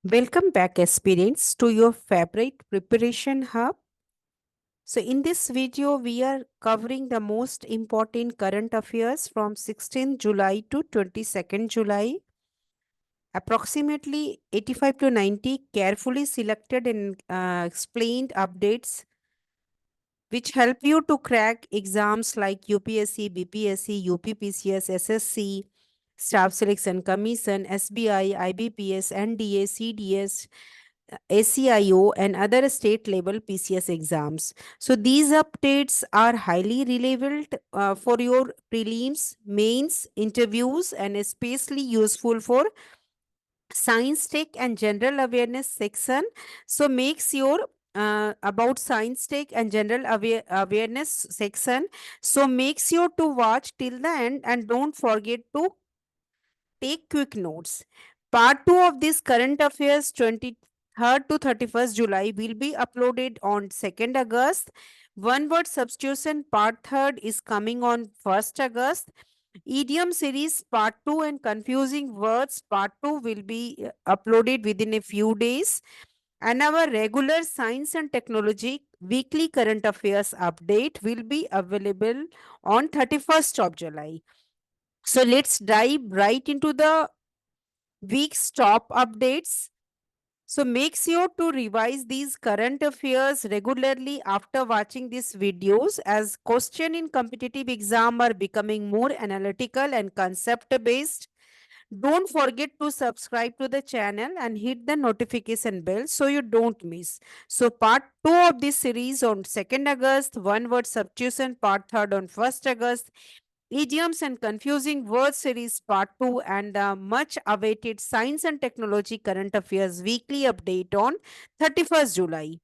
Welcome back, aspirants, to your favorite preparation hub. So, in this video, we are covering the most important current affairs from 16th July to 22nd July. Approximately 85 to 90 carefully selected and explained updates which help you to crack exams like UPSC, BPSC, UPPCS, SSC, Staff Selection Commission, SBI, IBPS, NDA, CDS, ACIO, and other state level PCS exams. So these updates are highly relevant for your prelims, mains, interviews, and especially useful for science tech and general awareness section. So makes your about science tech and general awareness section. So make sure to watch till the end and don't forget to take quick notes. Part 2 of this current affairs 23rd to 31st July will be uploaded on 2nd August. One word substitution part 3rd is coming on 1st August. Idiom series part 2 and confusing words part 2 will be uploaded within a few days. And our regular science and technology weekly current affairs update will be available on 31st of July. So let's dive right into the week's top updates. So make sure to revise these current affairs regularly after watching these videos, as question in competitive exam are becoming more analytical and concept based. Don't forget to subscribe to the channel and hit the notification bell so you don't miss. So part 2 of this series on 2nd August, one word substitution part 3rd on 1st August, idioms and confusing word series part 2, and the much awaited science and technology current affairs weekly update on 31st July.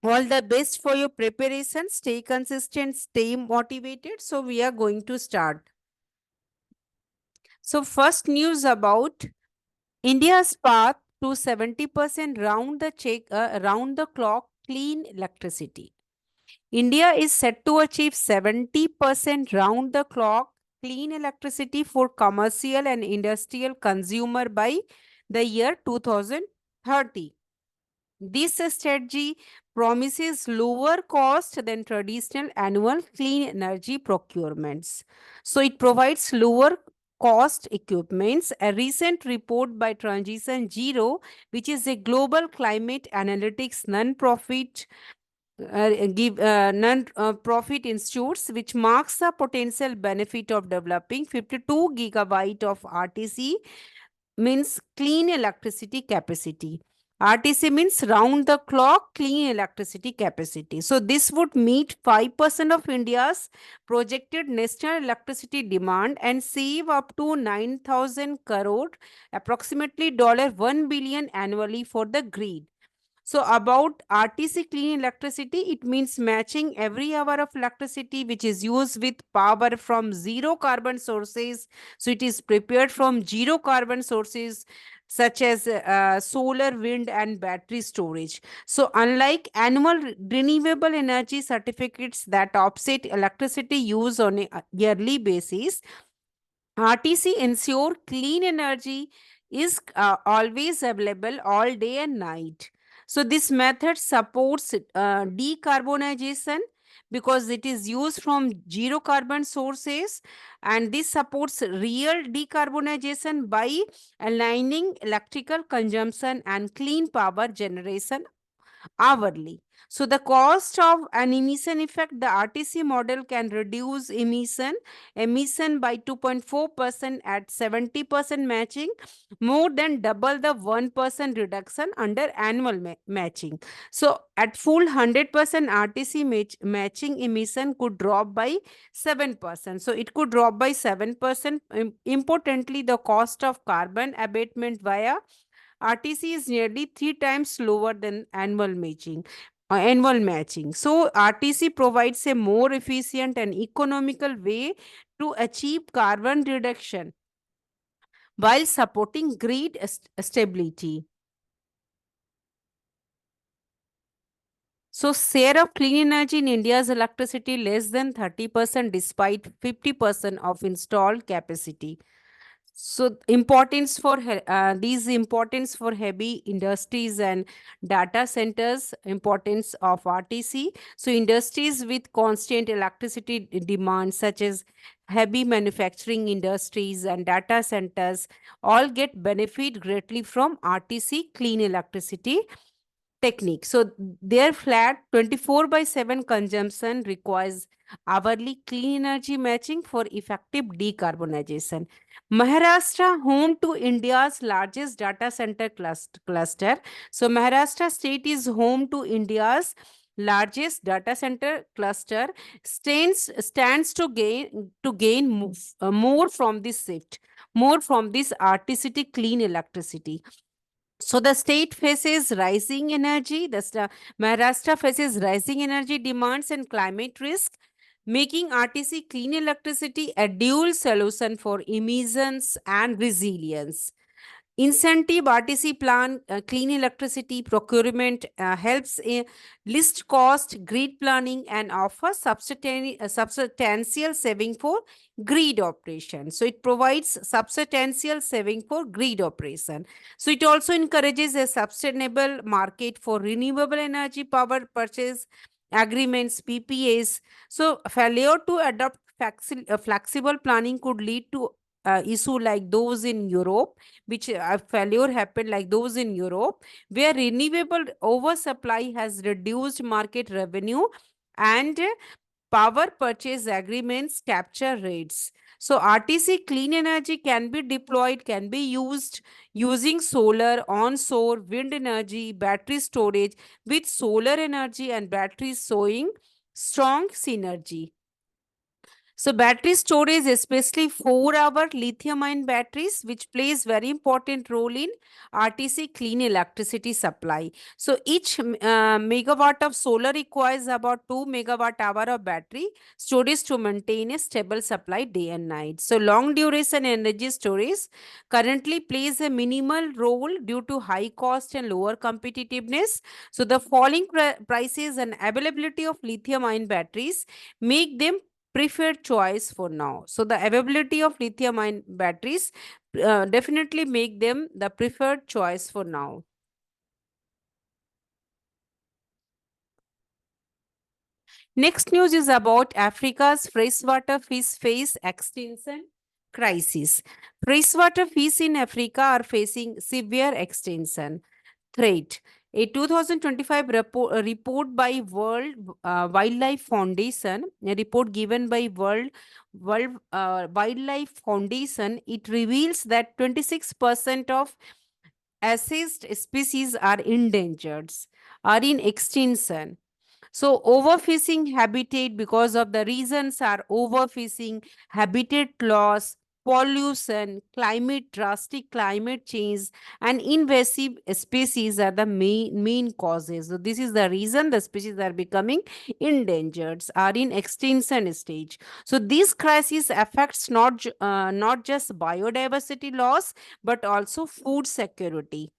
All the best for your preparation. Stay consistent, stay motivated. So we are going to start. So first news about India's path to 70% round the clock clean electricity. India is set to achieve 70% round the clock clean electricity for commercial and industrial consumer by the year 2030. This strategy promises lower cost than traditional annual clean energy procurements. So it provides lower cost equipments. A recent report by Transition Zero, which is a global climate analytics non-profit non-profit institutes, which marks the potential benefit of developing 52 gigawatt of RTC, means clean electricity capacity. RTC means round the clock clean electricity capacity. So this would meet 5% of India's projected national electricity demand and save up to 9,000 crore, approximately $1 billion annually for the grid. So about RTC clean electricity, it means matching every hour of electricity which is used with power from zero carbon sources. So it is prepared from zero carbon sources such as solar, wind, and battery storage. So unlike annual renewable energy certificates that offset electricity use on a yearly basis, RTC ensure clean energy is always available all day and night. So this method supports decarbonization because it is used from zero carbon sources, and this supports real decarbonization by aligning electrical consumption and clean power generation hourly. So the cost of an emission effect, the RTC model can reduce emission by 2.4% at 70% matching, more than double the 1% reduction under annual matching. So at full 100% RTC matching, emission could drop by 7%. So it could drop by 7%. Importantly, the cost of carbon abatement via RTC is nearly 3 times lower than annual matching. So RTC provides a more efficient and economical way to achieve carbon reduction while supporting grid stability. So share of clean energy in India's electricity less than 30% despite 50% of installed capacity. So importance for these importance for heavy industries and data centers, importance of RTC. So industries with constant electricity demand, such as heavy manufacturing industries and data centers, all get benefit greatly from RTC, clean electricity technique. So their flat 24 by 7 consumption requires hourly clean energy matching for effective decarbonization. Maharashtra, home to India's largest data center cluster. So Maharashtra state is home to India's largest data center cluster, stands to gain more from this shift, more from this artistic clean electricity. So the state faces rising energy, Maharashtra faces rising energy demands and climate risk, making RTC clean electricity a dual solution for emissions and resilience. Incentive RTC plan, clean electricity procurement helps in list cost, grid planning, and offers substantial saving for grid operation. So it provides substantial saving for grid operation. So it also encourages a sustainable market for renewable energy power purchase agreements, PPAs. So failure to adopt flexible planning could lead to issue like those in Europe, which failure happened like those in Europe, where renewable oversupply has reduced market revenue and power purchase agreements capture rates. So RTC clean energy can be deployed, can be used using solar, onshore, wind energy, battery storage, with solar energy and batteries showing strong synergy. So battery storage, especially 4-hour lithium-ion batteries, which plays very important role in RTC clean electricity supply. So each megawatt of solar requires about 2 megawatt hour of battery storage to maintain a stable supply day and night. So long duration energy storage currently plays a minimal role due to high cost and lower competitiveness. So the falling prices and availability of lithium-ion batteries make them preferred choice for now. So the availability of lithium ion batteries definitely make them the preferred choice for now. Next news is about Africa's freshwater fish face extinction crisis. Freshwater fish in Africa are facing severe extinction threat. A 2025 report by World Wildlife Foundation, a report given by World Wildlife Foundation, it reveals that 26% of assessed species are endangered, are in extinction. So overfishing habitat, because of the reasons are overfishing, habitat loss, pollution, drastic climate change, and invasive species are the main causes. So this is the reason the species are becoming endangered, are in extinction stage. So this crisis affects not just biodiversity loss, but also food security,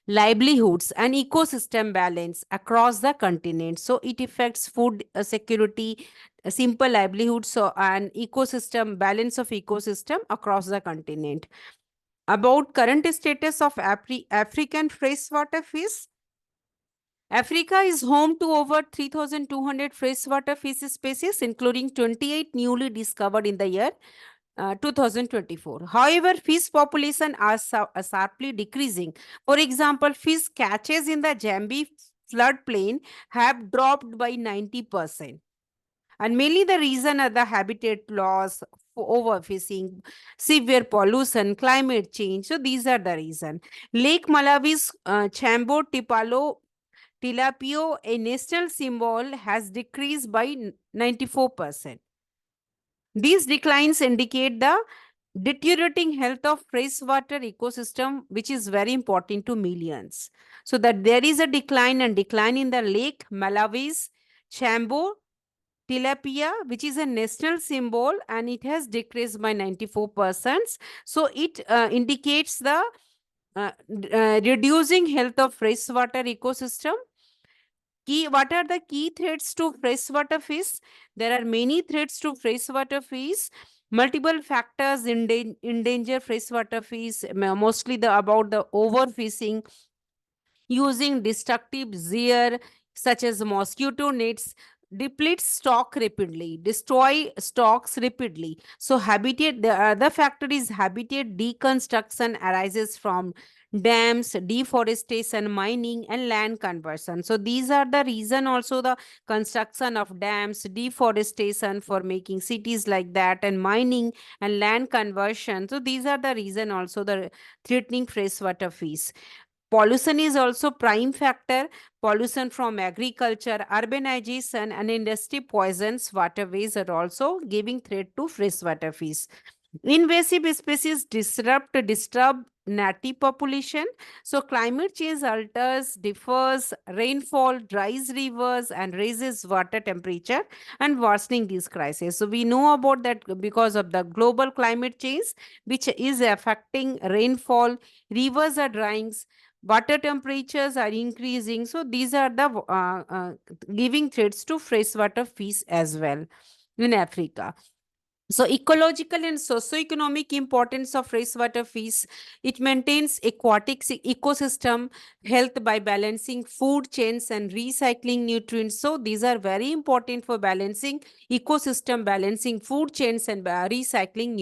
livelihoods, and ecosystem balance across the continent. So it affects food security, simple livelihoods, and ecosystem balance of ecosystem across the continent. About current status of African freshwater fish. Africa is home to over 3,200 freshwater fish species, including 28 newly discovered in the year 2024. However, fish population are sharply decreasing. For example, fish catches in the Jambi floodplain have dropped by 90%. And mainly the reason are the habitat loss, overfishing, severe pollution, climate change. So these are the reason. Lake Malawi's Chambo Tipalo Tilapio, a national symbol, has decreased by 94%. These declines indicate the deteriorating health of freshwater ecosystem, which is very important to millions. So that there is a decline in the lake Malawi's Chambo tilapia, which is a national symbol, and it has decreased by 94%. So it indicates the reducing health of freshwater ecosystem. What are the key threats to freshwater fish? There are many threats to freshwater fish. Multiple factors endanger freshwater fish, mostly about the overfishing, using destructive gear such as mosquito nets depletes stock rapidly, destroy stocks rapidly. So habitat, the other factor is habitat deconstruction arises from dams, deforestation, mining, and land conversion. So these are the reason, also the construction of dams, deforestation for making cities like that, and mining and land conversion. So these are the reason, also the threatening freshwater fish. Pollution is also prime factor. Pollution from agriculture, urbanization, and industry poisons waterways are also giving threat to freshwater fish. Invasive species disturb native population. So climate change alters, differs rainfall, dries rivers, and raises water temperature and worsening this crisis. So we know about that because of the global climate change, which is affecting rainfall, rivers are drying, water temperatures are increasing. So these are the giving threats to freshwater fish as well in Africa. So ecological and socio-economic importance of freshwater fish. It maintains aquatic ecosystem health by balancing food chains and recycling nutrients. So these are very important for balancing ecosystem, balancing food chains, and recycling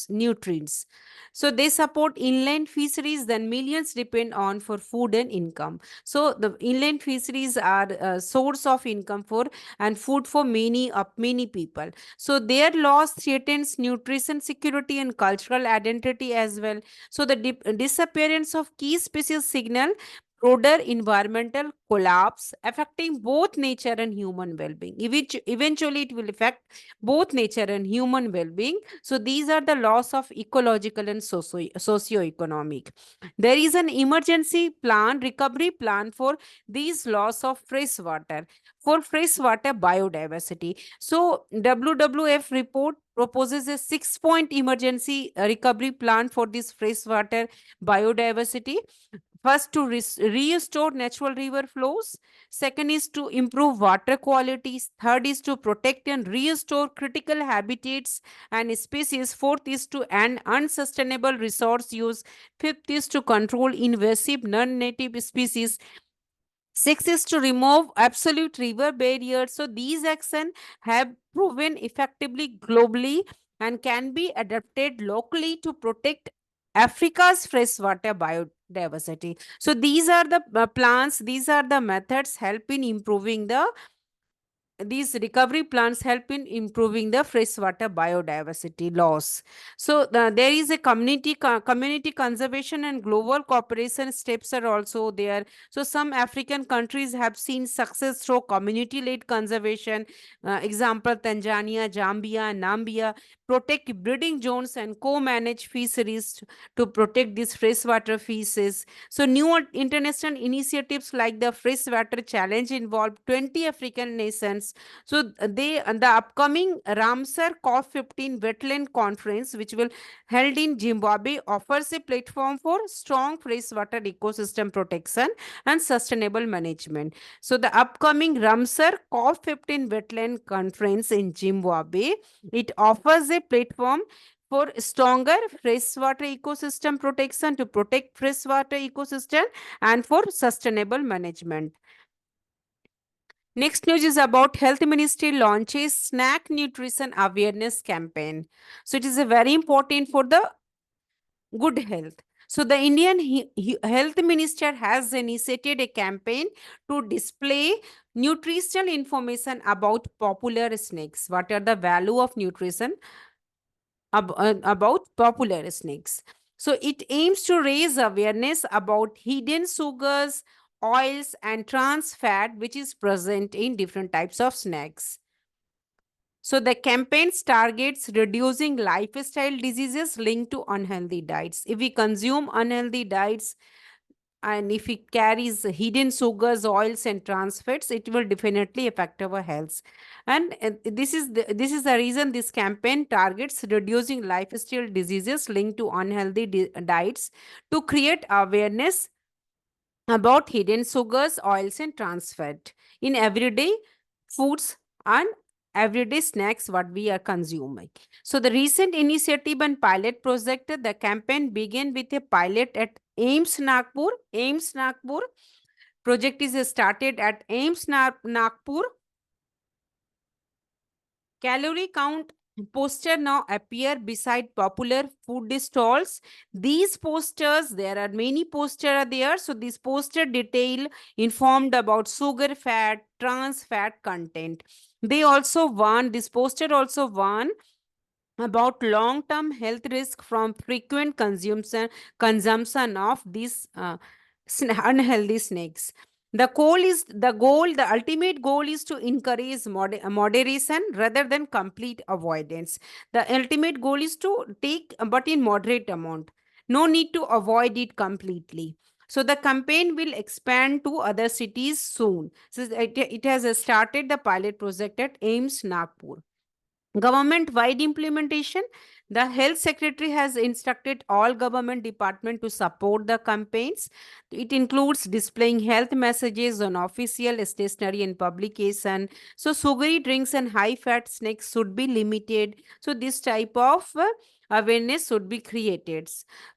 nutrients. So they support inland fisheries that millions depend on for food and income. So the inland fisheries are a source of income for and food for many people. So their loss threatens nutrition security and cultural identity as well. So the disappearance of key species signal broader environmental collapse affecting both nature and human well-being. Eventually, it will affect both nature and human well-being. So these are the loss of ecological and socio-economic. There is an emergency plan, recovery plan for these loss of fresh water, for freshwater biodiversity. So WWF report proposes a 6-point emergency recovery plan for this freshwater biodiversity. First, to restore natural river flows. Second is to improve water quality. Third is to protect and restore critical habitats and species. Fourth is to end unsustainable resource use. Fifth is to control invasive non-native species. Six is to remove absolute river barriers. So these actions have proven effectively globally and can be adapted locally to protect Africa's freshwater biodiversity. So these are the plans, these are the methods help in improving the these recovery plans help in improving the freshwater biodiversity loss. So there is a community conservation and global cooperation steps are also there. So some African countries have seen success through community led conservation. Example, Tanzania, Zambia, Namibia protect breeding zones and co-manage fisheries to protect these freshwater fishes. So new international initiatives like the freshwater challenge involve 20 African nations. So the upcoming Ramsar COP15 wetland conference, which will held in Zimbabwe, offers a platform for strong freshwater ecosystem protection and sustainable management. So the upcoming Ramsar COP15 wetland conference in Zimbabwe, it offers a platform for stronger freshwater ecosystem protection, to protect freshwater ecosystem and for sustainable management. Next news is about Health Ministry launches snack nutrition awareness campaign. So it is a very important for the good health. So the Indian Health Minister has initiated a campaign to display nutritional information about popular snacks. What are the value of nutrition about popular snacks? So it aims to raise awareness about hidden sugars, oils, and trans fat which is present in different types of snacks. So the campaigns targets reducing lifestyle diseases linked to unhealthy diets. If we consume unhealthy diets and if it carries hidden sugars, oils, and trans fats, it will definitely affect our health. And this is the reason this campaign targets reducing lifestyle diseases linked to unhealthy diets to create awareness about hidden sugars, oils, and trans fat in everyday foods and everyday snacks what we are consuming. So the recent initiative and pilot project, the campaign began with a pilot at AIMS Nagpur. AIMS Nagpur project is started at AIMS Nagpur. Calorie count poster now appear beside popular food stalls. These posters, there are many posters are there. So this poster detail informed about sugar, fat, trans fat content. They also warn, this poster also warn about long-term health risk from frequent consumption of these unhealthy snacks. The ultimate goal is to encourage moderation rather than complete avoidance. The ultimate goal is to take, but in moderate amount. No need to avoid it completely. So the campaign will expand to other cities soon. So it has started the pilot project at AIMS Nagpur. Government-wide implementation. The health secretary has instructed all government departments to support the campaigns. It includes displaying health messages on official stationery and publication. So sugary drinks and high-fat snacks should be limited. So this type of awareness should be created.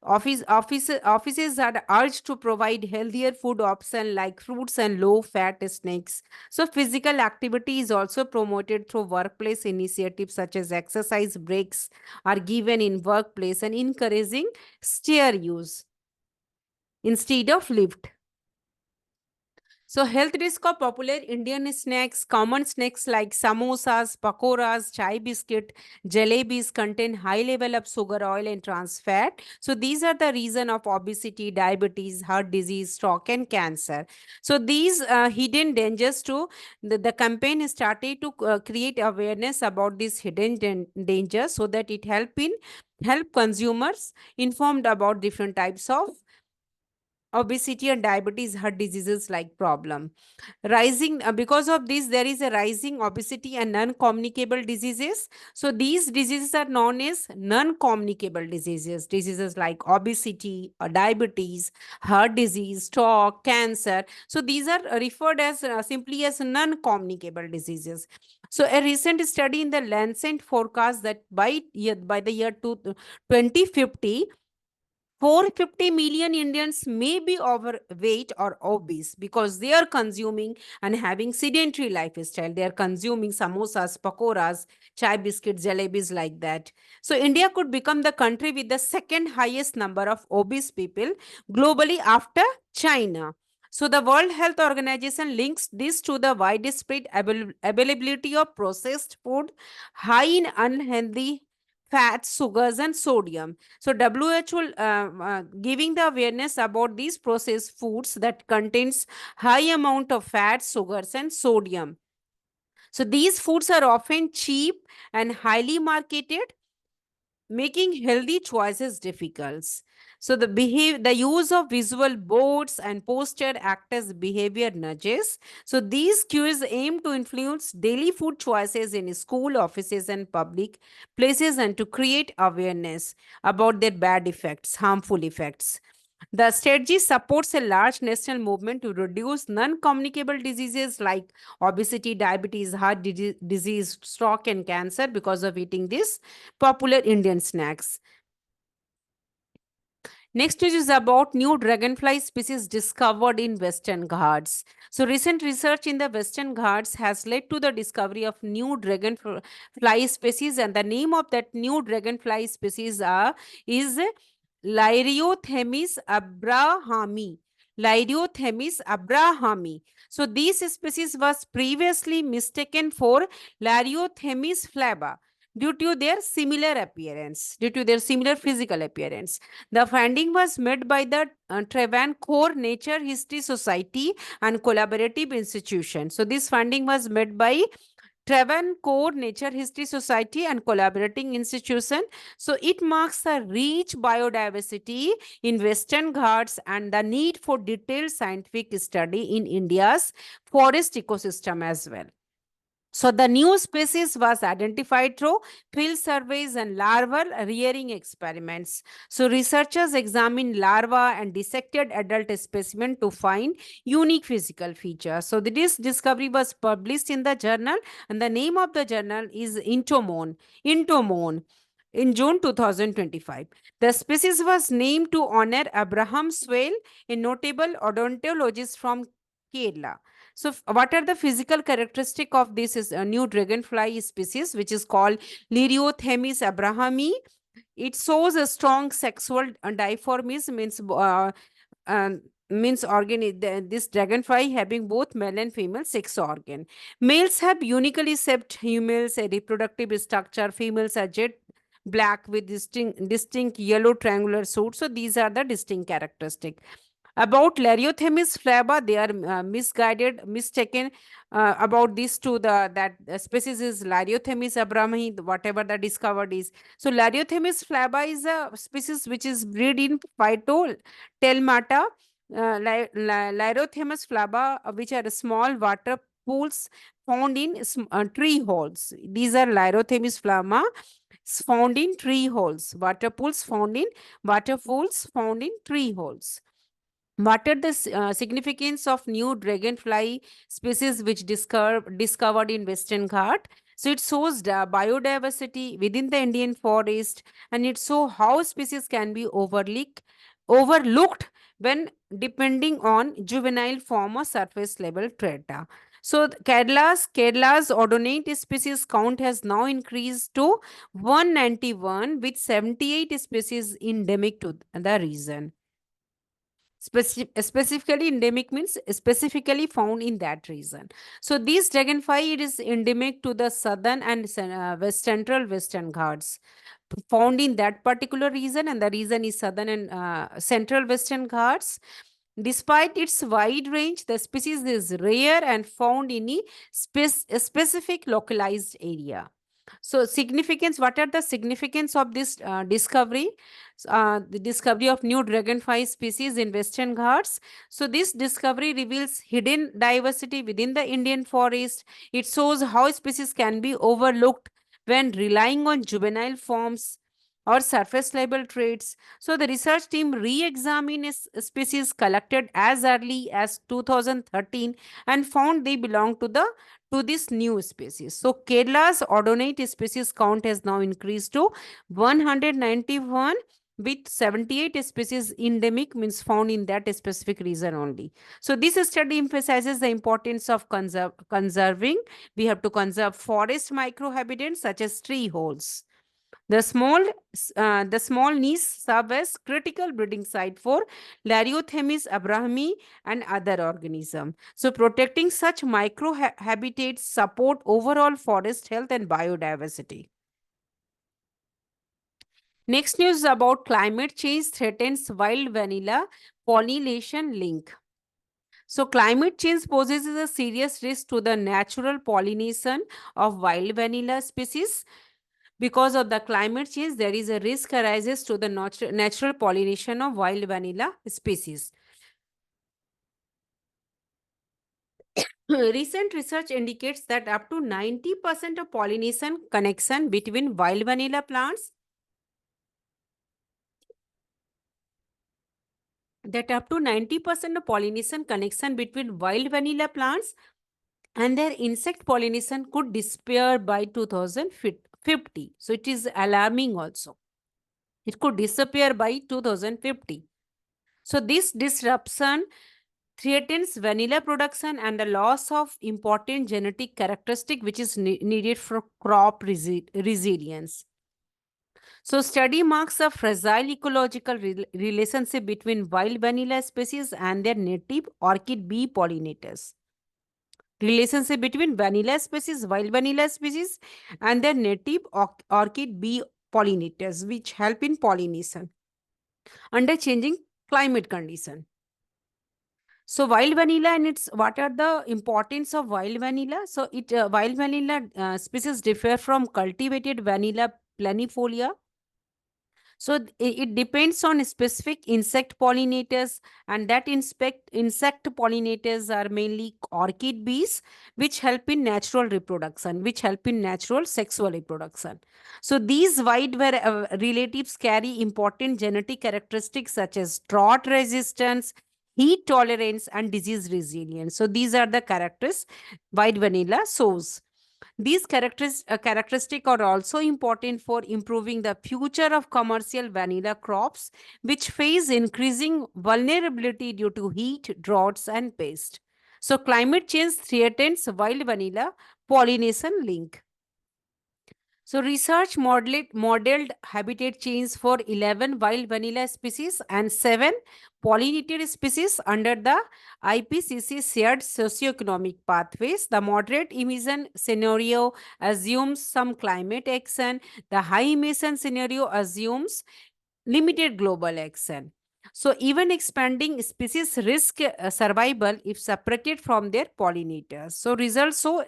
Offices are urged to provide healthier food options like fruits and low-fat snacks. So physical activity is also promoted through workplace initiatives such as exercise breaks are given in workplace and encouraging stair use instead of lift. So health risk of popular Indian snacks, common snacks like samosas, pakoras, chai biscuit, jalebis contain high level of sugar, oil and trans fat. So these are the reason of obesity, diabetes, heart disease, stroke and cancer. So these hidden dangers too, the campaign started to create awareness about these hidden dangers so that it help consumers informed about different types of obesity and diabetes heart diseases like problem rising. Because of this there is a rising obesity and non-communicable diseases. So these diseases are known as non-communicable diseases like obesity or diabetes, heart disease, stroke, cancer. So these are referred as simply as non-communicable diseases. So a recent study in the Lancet forecast that by the year 2050, 450 million Indians may be overweight or obese because they are consuming and having sedentary lifestyle. They are consuming samosas, pakoras, chai biscuits, jalebis like that. So India could become the country with the second highest number of obese people globally after China. So the World Health Organization links this to the widespread availability of processed food, high in unhealthy fats, sugars, and sodium. So WHO giving the awareness about these processed foods that contains high amount of fats, sugars, and sodium. So these foods are often cheap and highly marketed, making healthy choices difficult. So the use of visual boards and poster act as behavior nudges. So these cues aim to influence daily food choices in school, offices, and public places and to create awareness about their bad effects, harmful effects. The strategy supports a large national movement to reduce non-communicable diseases like obesity, diabetes, disease, stroke, and cancer because of eating these popular Indian snacks. Next news is about new dragonfly species discovered in Western Ghats. So recent research in the Western Ghats has led to the discovery of new dragonfly species, and the name of that new dragonfly species is Lyriothemis abrahami. Lyriothemis abrahami. So this species was previously mistaken for Lyriothemis flava due to their similar physical appearance. The finding was made by the Travancore Nature History Society and Collaborative Institution. So this finding was made by Travancore Nature History Society and Collaborating Institution. So it marks the rich biodiversity in Western Ghats and the need for detailed scientific study in India's forest ecosystem as well. So the new species was identified through field surveys and larval rearing experiments. So researchers examined larvae and dissected adult specimen to find unique physical features. So this discovery was published in the journal, and the name of the journal is Entomone in June 2025. The species was named to honor Abraham Swale, a notable odontologist from Kerala. So, what are the physical characteristic of this is a new dragonfly species, which is called Lyriothemis abrahami? It shows a strong sexual dimorphism, uh, means this dragonfly having both male and female sex organ. Males have uniquely shaped humans, a reproductive structure. Females are jet black with distinct yellow triangular suit. So these are the distinct characteristic. About Lariothemis flava, they are mistaken about this to the that species is Lariothemis abrahami, whatever the discovered is. So Lariothemis flava is a species which is bred in Phytotelmata, Lariothemis flava, which are small water pools found in tree holes. These are Lariothemis flava found in tree holes. Water pools found in tree holes. What are the significance of new dragonfly species which discovered in Western Ghat? So it shows the biodiversity within the Indian forest, and it shows how species can be overlooked when depending on juvenile form or surface level data. So Kerala's ordonate species count has now increased to 191 with 78 species endemic to the region. Specifically endemic means specifically found in that region. So this dragonfly, it is endemic to the southern and central Western Ghats, found in that particular region, and the region is southern and central Western Ghats. Despite its wide range, the species is rare and found in a specific localized area. So significance, what are the significance of this discovery? The discovery of new dragonfly species in Western Ghats. So this discovery reveals hidden diversity within the Indian forest. It shows how species can be overlooked when relying on juvenile forms or surface level traits. So the research team re-examined species collected as early as 2013 and found they belong to this new species. So Kerala's ordonate species count has now increased to 191 with 78 species endemic, means found in that specific region only. So this study emphasizes the importance of conserving. We have to conserve forest microhabitats such as tree holes. The small niche serve as critical breeding site for Lariothemis abrahami and other organisms. So protecting such microhabitats support overall forest health and biodiversity. Next news about climate change threatens wild vanilla pollination link. So climate change poses a serious risk to the natural pollination of wild vanilla species. Because of the climate change, there is a risk arises to the natural pollination of wild vanilla species. Recent research indicates that up to 90% of pollination connection between wild vanilla plants that up to 90% of pollination connection between wild vanilla plants and their insect pollination could disappear by 2050. So it is alarming also. It could disappear by 2050. So this disruption threatens vanilla production and the loss of important genetic characteristic which is needed for crop resilience. So study marks a fragile ecological relationship between wild vanilla species and their native orchid bee pollinators. Relationship between vanilla species, wild vanilla species, and their native orchid bee pollinators, which help in pollination under changing climate condition. So wild vanilla and its what are the importance of wild vanilla? So it wild vanilla species differ from cultivated vanilla planifolia. So it depends on specific insect pollinators, and that insect pollinators are mainly orchid bees, which help in natural reproduction, which help in natural sexual reproduction. So these relatives carry important genetic characteristics such as drought resistance, heat tolerance, and disease resilience. So these are the characters white vanilla shows. These characteristics are also important for improving the future of commercial vanilla crops, which face increasing vulnerability due to heat, droughts, and pest. So, climate change threatens wild vanilla pollination link. So modeled habitat change for 11 wild vanilla species and 7 pollinated species under the IPCC shared socioeconomic pathways. The moderate emission scenario assumes some climate action. The high emission scenario assumes limited global action. So even expanding species risk survival if separated from their pollinators. So results show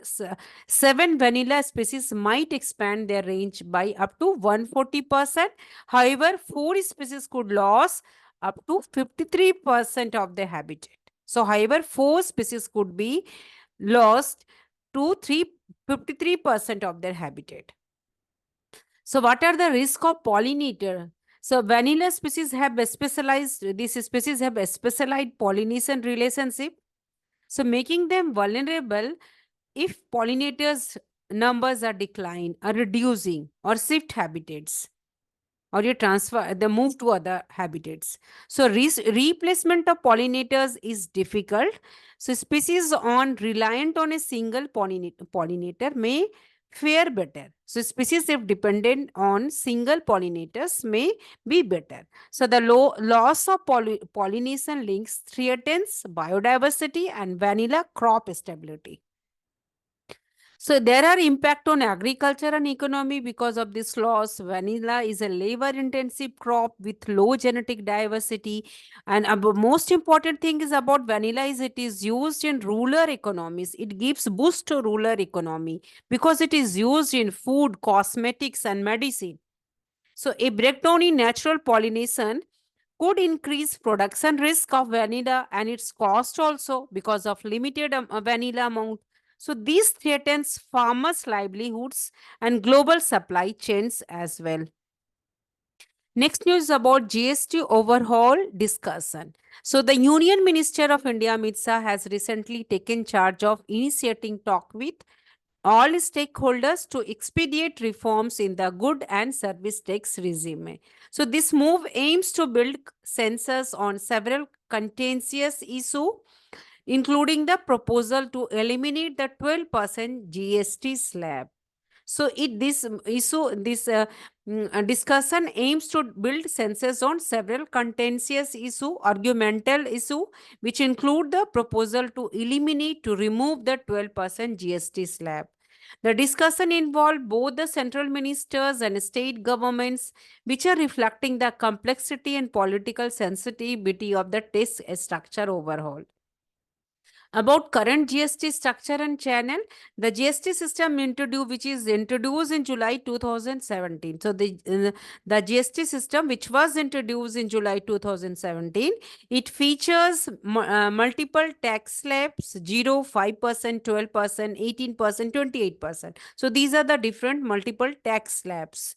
7 vanilla species might expand their range by up to 140%. However, 4 species could lose up to 53% of their habitat. So however, 4 species could be lost to 53% of their habitat. So what are the risk of pollinator? So vanilla species have a specialized, these species have a specialized pollination relationship. So making them vulnerable if pollinators numbers are declined or reducing or shift habitats or you transfer the move to other habitats. So replacement of pollinators is difficult. So species on reliant on a single pollinator may fare better. So species if dependent on single pollinators may be better. So the loss of pollination links threatens biodiversity and vanilla crop stability. So there are impact on agriculture and economy because of this loss. Vanilla is a labor intensive crop with low genetic diversity. And most important thing is about vanilla is it is used in rural economies. It gives boost to rural economy because it is used in food, cosmetics and medicine. So a breakdown in natural pollination could increase production risk of vanilla and its cost also because of limited vanilla amount. So this threatens farmers' livelihoods and global supply chains as well. Next news about GST overhaul discussion. So the Union Minister of India, Amit Shah, has recently taken charge of initiating talk with all stakeholders to expedite reforms in the good and service tax regime. So this move aims to build consensus on several contentious issues, including the proposal to eliminate the 12% GST slab. So this discussion aims to build consensus on several contentious argumental issue, which include the proposal to remove the 12% GST slab. The discussion involved both the central ministers and state governments, which are reflecting the complexity and political sensitivity of the tax structure overhaul. About current GST structure and channel, the GST system which is introduced in July 2017. So the GST system which was introduced in July 2017, it features multiple tax slabs, 0, 5%, 12%, 18%, 28%. So these are the different multiple tax slabs.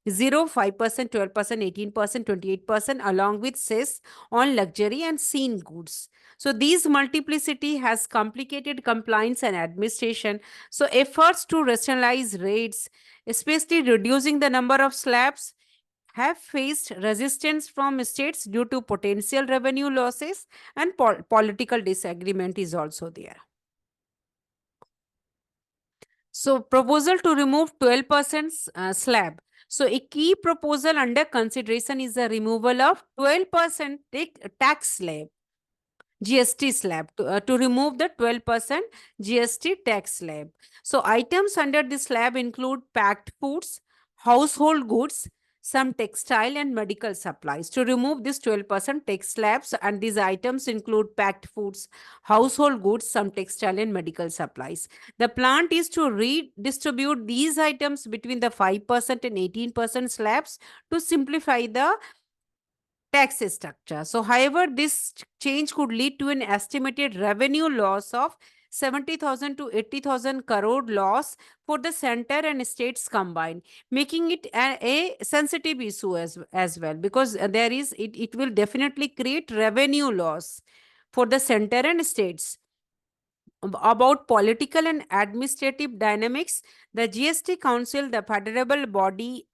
0, 5%, 12%, 18%, 28%, along with cess on luxury and seen goods. So these multiplicity has complicated compliance and administration. So efforts to rationalize rates, especially reducing the number of slabs, have faced resistance from states due to potential revenue losses and political disagreement is also there. So proposal to remove 12% slab. So a key proposal under consideration is the removal of 12% tax slab. GST slab to remove the 12% GST tax slab. So items under this slab include packed foods, household goods, some textile and medical supplies. To remove this 12% tax slabs, and these items include packed foods, household goods, some textile and medical supplies. The plant is to redistribute these items between the 5% and 18% slabs to simplify the tax structure. So, however, this change could lead to an estimated revenue loss of 70,000 to 80,000 crore loss for the center and states combined, making it a sensitive issue as well, because it will definitely create revenue loss for the center and states. About political and administrative dynamics, the GST Council, the federal body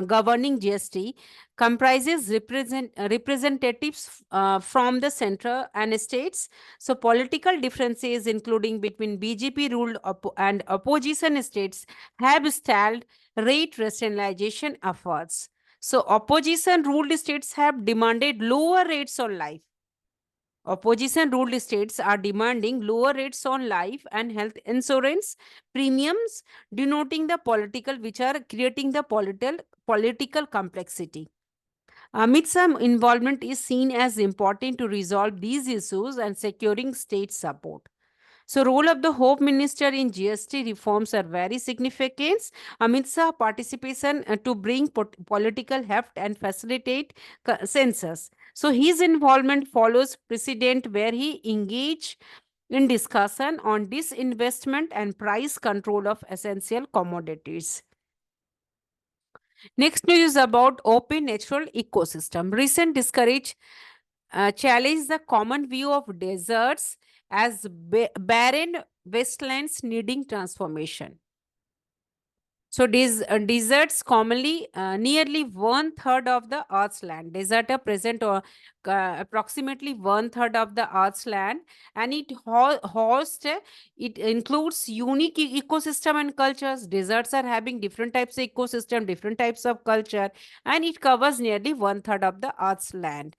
governing GST, comprises representatives from the center and states. So, political differences, including between BJP ruled and opposition states, have stalled rate rationalization efforts. So, opposition ruled states have demanded lower rates on life. Opposition ruled states are demanding lower rates on life and health insurance premiums, denoting the political, which are creating the political complexity. Amid's involvement is seen as important to resolve these issues and securing state support. So, role of the Home Minister in GST reforms are very significant. Amit Shah participation to bring political heft and facilitate census. So, his involvement follows precedent where he engaged in discussion on disinvestment and price control of essential commodities. Next news is about open natural ecosystem. Recent discourage challenge the common view of deserts as barren wastelands needing transformation. So, deserts commonly nearly 1/3 of the Earth's land. Desert are present approximately 1/3 of the Earth's land, and it includes unique ecosystem and cultures. Deserts are having different types of ecosystem, different types of culture, and it covers nearly 1/3 of the Earth's land.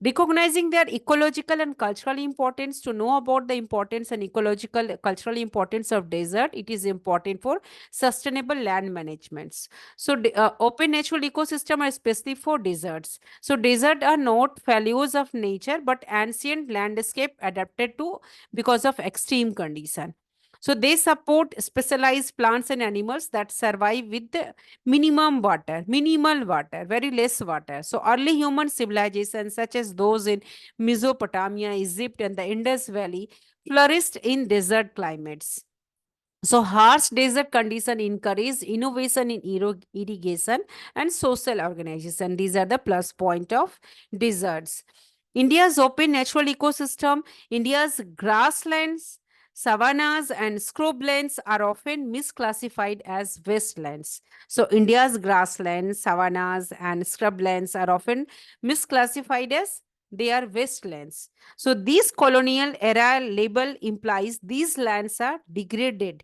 Recognizing their ecological and cultural importance, to know about the importance and ecological cultural importance of desert, it is important for sustainable land managements. So open natural ecosystem are especially for deserts. So desert are not failures of nature but ancient landscape adapted to because of extreme condition. So they support specialized plants and animals that survive with the minimal water, very less water. So early human civilizations such as those in Mesopotamia, Egypt, and the Indus Valley flourished in desert climates. So harsh desert condition encourage innovation in irrigation and social organization. These are the plus point of deserts. India's open natural ecosystem, India's grasslands, savannas, and scrublands are often misclassified as wastelands. So, India's grasslands, savannas, and scrublands are often misclassified as they are wastelands. So, this colonial era label implies these lands are degraded,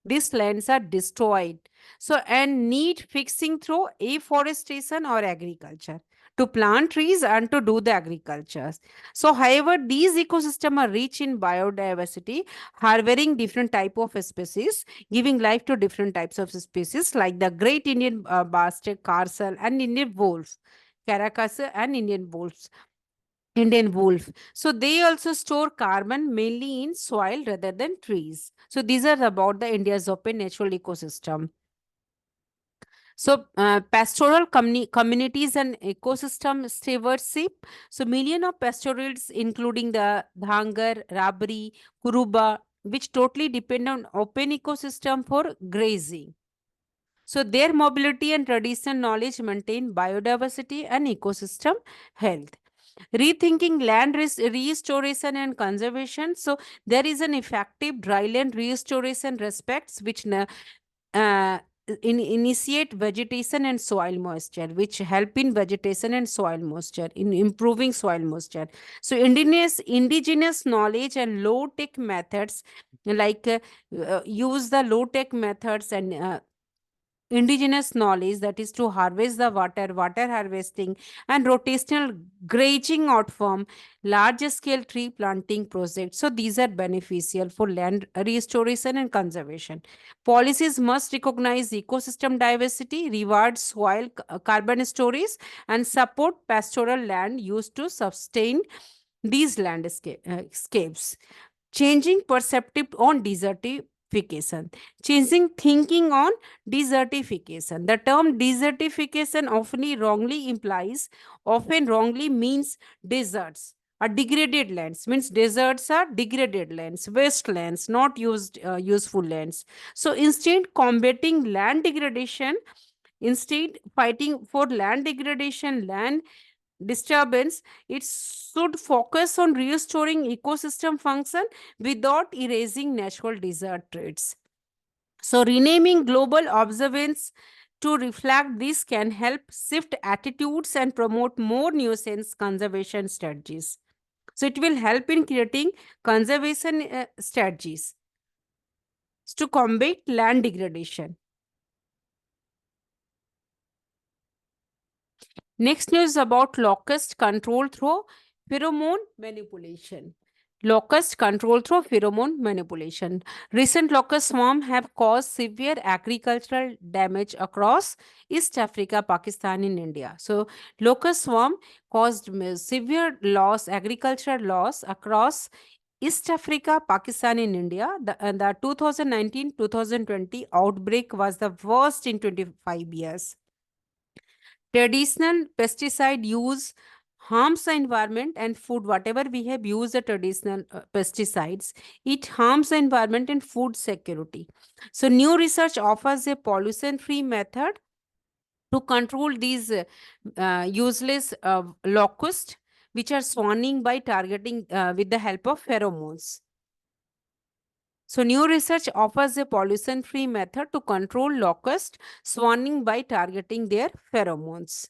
these lands are destroyed, so and need fixing through afforestation or agriculture, to plant trees and to do the agriculture. So however, these ecosystems are rich in biodiversity, harboring different type of species, giving life to different types of species like the great Indian bastard, carcel, and Indian wolf, caracas, and Indian wolf. So they also store carbon mainly in soil rather than trees. So these are about the India's open natural ecosystem. So pastoral communities and ecosystem stewardship. So million of pastoralists, including the Dhangar, Rabri, Kuruba, which totally depend on open ecosystem for grazing. So their mobility and traditional knowledge maintain biodiversity and ecosystem health. Rethinking land restoration and conservation. So there is an effective dryland restoration respects which uh, initiate vegetation and soil moisture, which help in vegetation and soil moisture, in improving soil moisture. So indigenous knowledge and low tech methods, like use the low tech methods and indigenous knowledge, that is to harvest the water harvesting, and rotational grazing out from large scale tree planting projects. So these are beneficial for land restoration and conservation. Policies must recognize ecosystem diversity, reward soil carbon storage, and support pastoral land used to sustain these landscapes. Changing perspective on desertification, changing thinking on desertification. The term desertification often wrongly means deserts are degraded lands, means deserts are degraded lands, wastelands, not useful lands. So instead combating land degradation, instead fighting for land degradation, land disturbance, it should focus on restoring ecosystem function without erasing natural desert traits. So renaming global observance to reflect this can help shift attitudes and promote more nuisance conservation strategies. So it will help in creating conservation strategies to combat land degradation. Next news about locust control through pheromone manipulation. Locust control through pheromone manipulation. Recent locust swarm have caused severe agricultural damage across East Africa, Pakistan, and India. So, locust swarm caused severe loss, agricultural loss across East Africa, Pakistan, and India. The 2019-2020 outbreak was the worst in 25 years. Traditional pesticide use harms the environment and food. Whatever we have used the traditional pesticides, it harms the environment and food security. So new research offers a pollution free method to control these useless locusts, which are swarming by targeting with the help of pheromones. So new research offers a pollution-free method to control locust swarming by targeting their pheromones.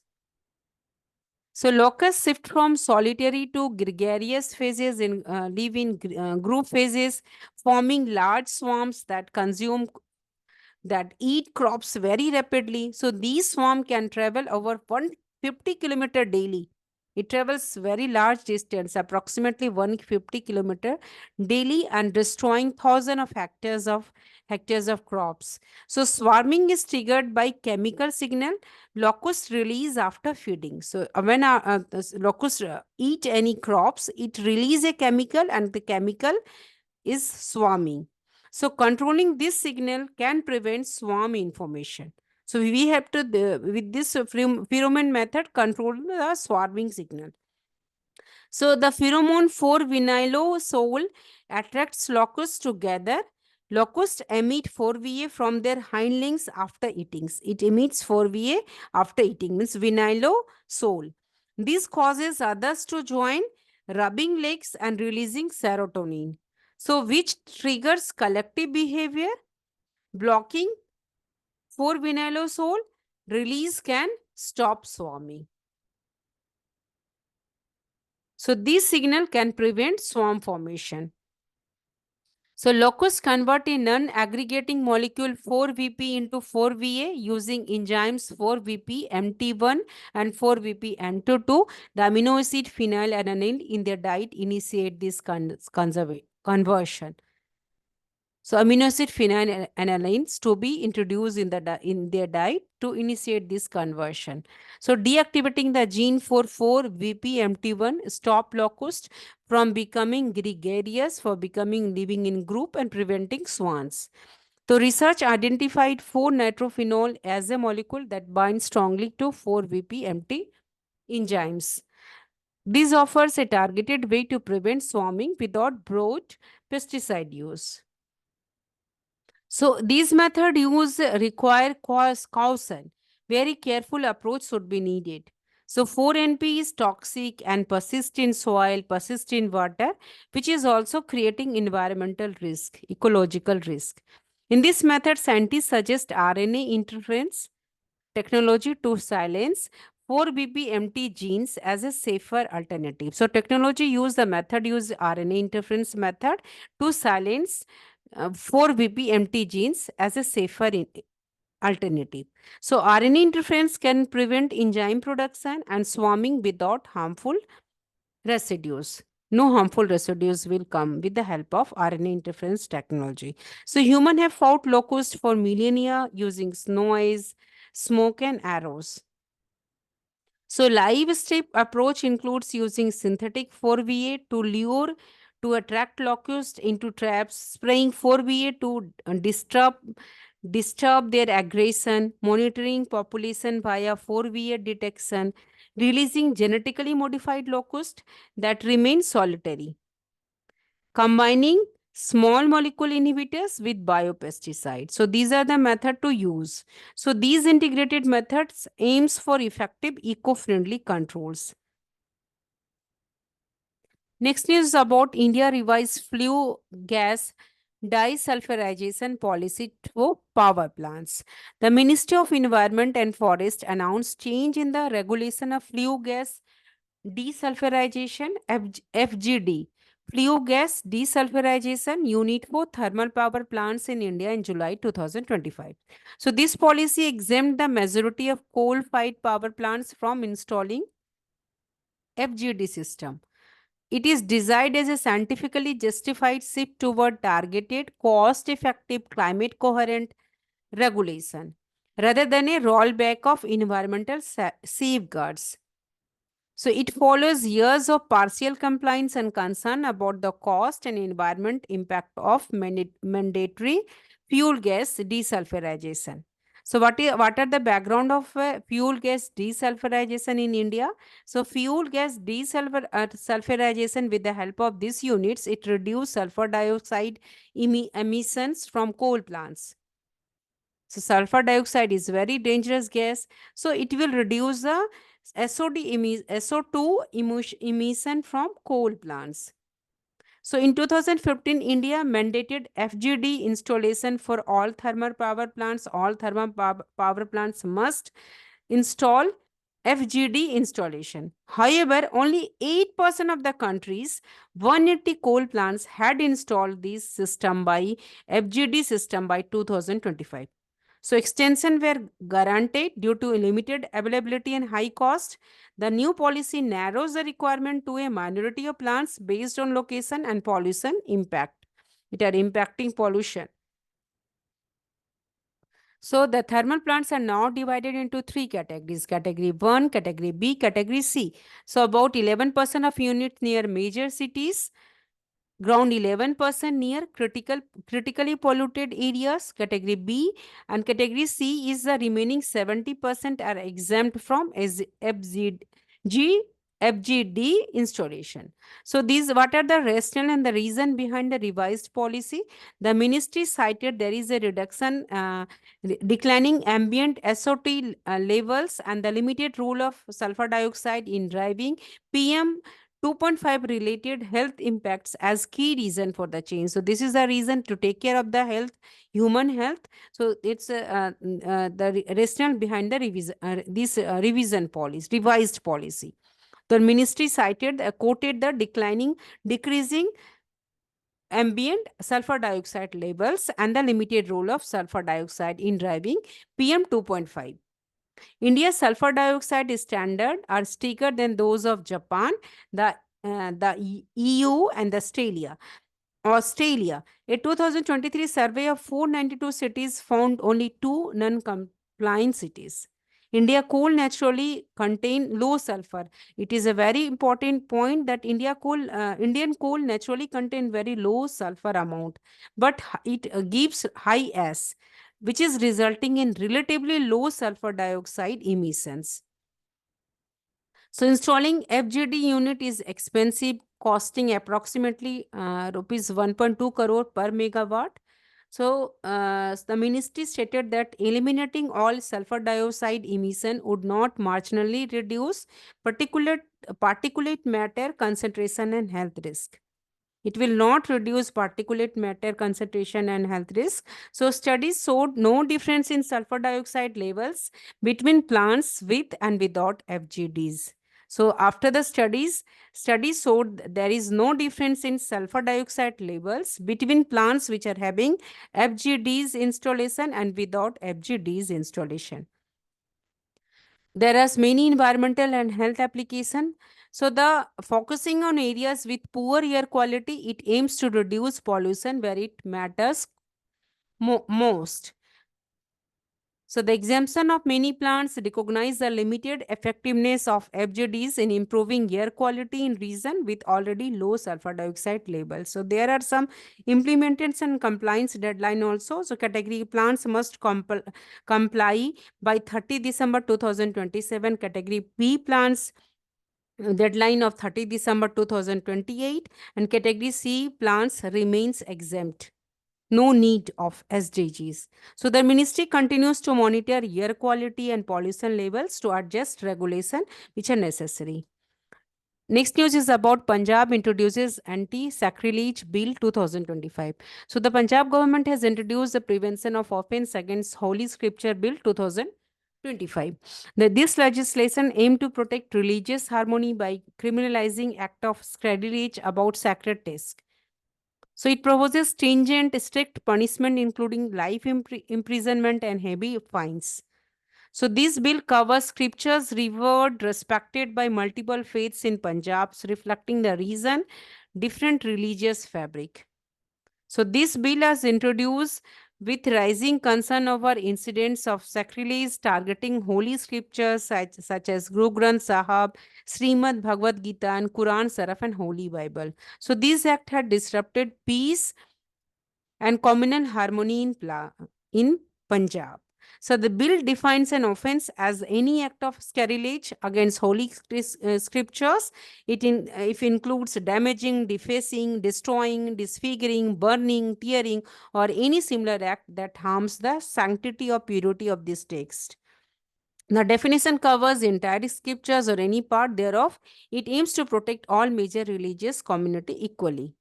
So locusts shift from solitary to gregarious phases in live in group phases, forming large swarms that eat crops very rapidly. So these swarm can travel over 150 km daily. It travels very large distance, approximately 150 km daily, and destroying thousands of hectares of crops. So swarming is triggered by chemical signal locusts release after feeding. So when locusts eat any crops, it release a chemical, and the chemical is swarming. So controlling this signal can prevent swarm information. So we have to, with this pheromone method, control the swarming signal. So the pheromone 4-vinylosole attracts locusts together. Locusts emit 4-VA from their hind limbs after eating. It emits 4-VA after eating, means vinylosole. This causes others to join, rubbing legs and releasing serotonin. So which triggers collective behavior. Blocking 4-vinylosole release can stop swarming. So this signal can prevent swarm formation. So locusts convert a non-aggregating molecule 4-VP into 4-VA using enzymes 4-VP-MT1 and 4-VP-MT2. The amino acid phenylalanine in their diet initiate this conversion. So amino acid phenylalanines to be introduced in their diet to initiate this conversion. So deactivating the gene for 4-VP-MT1 stop locust from becoming gregarious for becoming living in group and preventing swarms. So research identified 4-nitrophenol as a molecule that binds strongly to 4-VP-MT enzymes. This offers a targeted way to prevent swarming without broad pesticide use. So these methods require caution. Very careful approach should be needed. So 4-NP is toxic and persist in soil, persist in water, which is also creating environmental risk, ecological risk. In this method, scientists suggest RNA interference technology to silence 4-VP-MT genes as a safer alternative. So technology use RNA interference method to silence 4-VP-MT genes as a safer alternative. So RNA interference can prevent enzyme production and swarming without harmful residues. No harmful residues will come with the help of RNA interference technology. So humans have fought locusts for millennia using noise, smoke, and arrows. So live step approach includes using synthetic 4VA to lure to attract locusts into traps, spraying 4VA to disturb their aggression, monitoring population via 4VA detection, releasing genetically modified locusts that remain solitary, combining small molecule inhibitors with biopesticides. So these are the method to use. So these integrated methods aims for effective eco-friendly controls. Next is about India revised flue gas desulfurization policy for power plants. The Ministry of Environment and Forest announced change in the regulation of flue gas desulfurization FGD. Flue gas desulfurization unit for thermal power plants in India in July 2025. So this policy exempt the majority of coal-fired power plants from installing FGD system. It is designed as a scientifically justified shift toward targeted, cost-effective, climate-coherent regulation rather than a rollback of environmental safeguards. So it follows years of partial compliance and concern about the cost and environment impact of mandatory fuel gas desulfurization. So what are the background of fuel gas desulfurization in India? So fuel gas desulfurization with the help of these units, it reduces sulfur dioxide emissions from coal plants. So sulfur dioxide is very dangerous gas. So it will reduce the SO2 emission from coal plants. So in 2015, India mandated FGD installation for all thermal power plants. All thermal power plants must install FGD installation. However, only 8% of the country's 180 coal plants had installed this system by FGD system by 2025. So extension were guaranteed due to limited availability and high cost. The new policy narrows the requirement to a minority of plants based on location and pollution impact. It are impacting pollution. So the thermal plants are now divided into three categories: category 1, category B, category C. So about 11% of units near major cities, ground 11% near critically polluted areas, category B, and category C is the remaining 70% are exempt from FGD installation. So these, what are the rationale and the reason behind the revised policy? The ministry cited there is a reduction, declining ambient SOT levels and the limited role of sulfur dioxide in driving PM 2.5 related health impacts as key reason for the change. So this is the reason to take care of the health, human health. So it's the rationale behind the revision policy, revised policy. The ministry cited, quoted the decreasing ambient sulfur dioxide levels and the limited role of sulfur dioxide in driving PM 2.5. India's sulfur dioxide standard are stricter than those of Japan, the EU, and Australia. A 2023 survey of 492 cities found only 2 non-compliant cities. India coal naturally contain low sulfur. It is a very important point that Indian coal naturally contain very low sulfur amount, but it gives high S, which is resulting in relatively low sulfur dioxide emissions. So installing FGD unit is expensive, costing approximately rupees 1.2 crore per megawatt. So the ministry stated that eliminating all sulfur dioxide emission would not marginally reduce particulate matter concentration and health risk. It will not reduce particulate matter concentration and health risk. So studies showed no difference in sulfur dioxide levels between plants with and without FGDs. So after the studies showed there is no difference in sulfur dioxide levels between plants which are having FGDs installation and without FGDs installation. There are many environmental and health application. So the focusing on areas with poor air quality, it aims to reduce pollution where it matters most. So the exemption of many plants recognize the limited effectiveness of FGDs in improving air quality in region with already low sulfur dioxide levels. So there are some implementation and compliance deadline also. So category plants must comply by 30 December 2027. Category B plants deadline of 30 December 2028, and category C plants remains exempt. No need of SDGs. So the ministry continues to monitor air quality and pollution levels to adjust regulation which are necessary. Next news is about Punjab introduces Anti-Sacrilege Bill 2025. So the Punjab government has introduced the Prevention of Offence Against Holy Scripture Bill 2025. This legislation aimed to protect religious harmony by criminalizing act of sacrilege about sacred texts. So it proposes stringent, strict punishment, including life imprisonment and heavy fines. So this bill covers scriptures revered, respected by multiple faiths in Punjab, reflecting the reason, different religious fabric. So this bill has introduced with rising concern over incidents of sacrilege targeting holy scriptures such as Guru Granth Sahib, Srimad Bhagavad Gita, and Quran Sharaf and Holy Bible. So this act had disrupted peace and communal harmony in Punjab. So the bill defines an offense as any act of sacrilege against holy scriptures. It includes damaging, defacing, destroying, disfiguring, burning, tearing, or any similar act that harms the sanctity or purity of this text. The definition covers entire scriptures or any part thereof. It aims to protect all major religious community equally.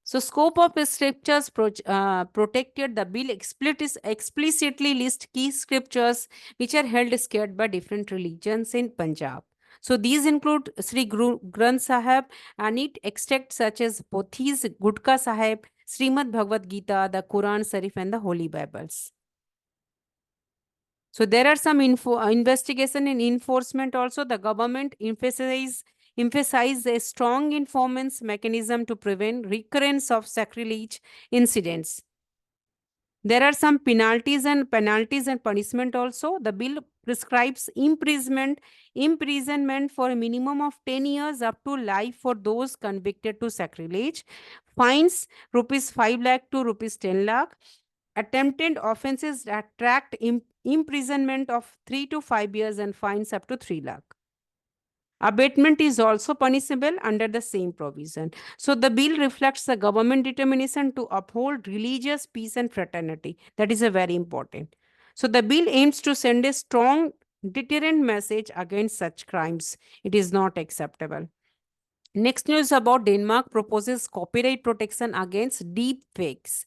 So scope of the scriptures protected, the bill explicitly lists key scriptures which are held sacred by different religions in Punjab. So these include Sri Guru Granth Sahib and its extracts such as Pothis, Gudka Sahib, Srimad Bhagavad Gita, the Quran Sharif and the Holy Bibles. So there are some investigation and enforcement also. The government emphasize a strong informants mechanism to prevent recurrence of sacrilege incidents. There are some penalties and punishment also. The bill prescribes imprisonment for a minimum of 10 years up to life for those convicted to sacrilege. Fines rupees 5 lakh to rupees 10 lakh. Attempted offenses attract imprisonment of 3 to 5 years and fines up to 3 lakh. Abatement is also punishable under the same provision. So the bill reflects the government determination to uphold religious peace and fraternity. That is a very important. So the bill aims to send a strong deterrent message against such crimes. It is not acceptable. Next news about Denmark proposes copyright protection against deep fakes.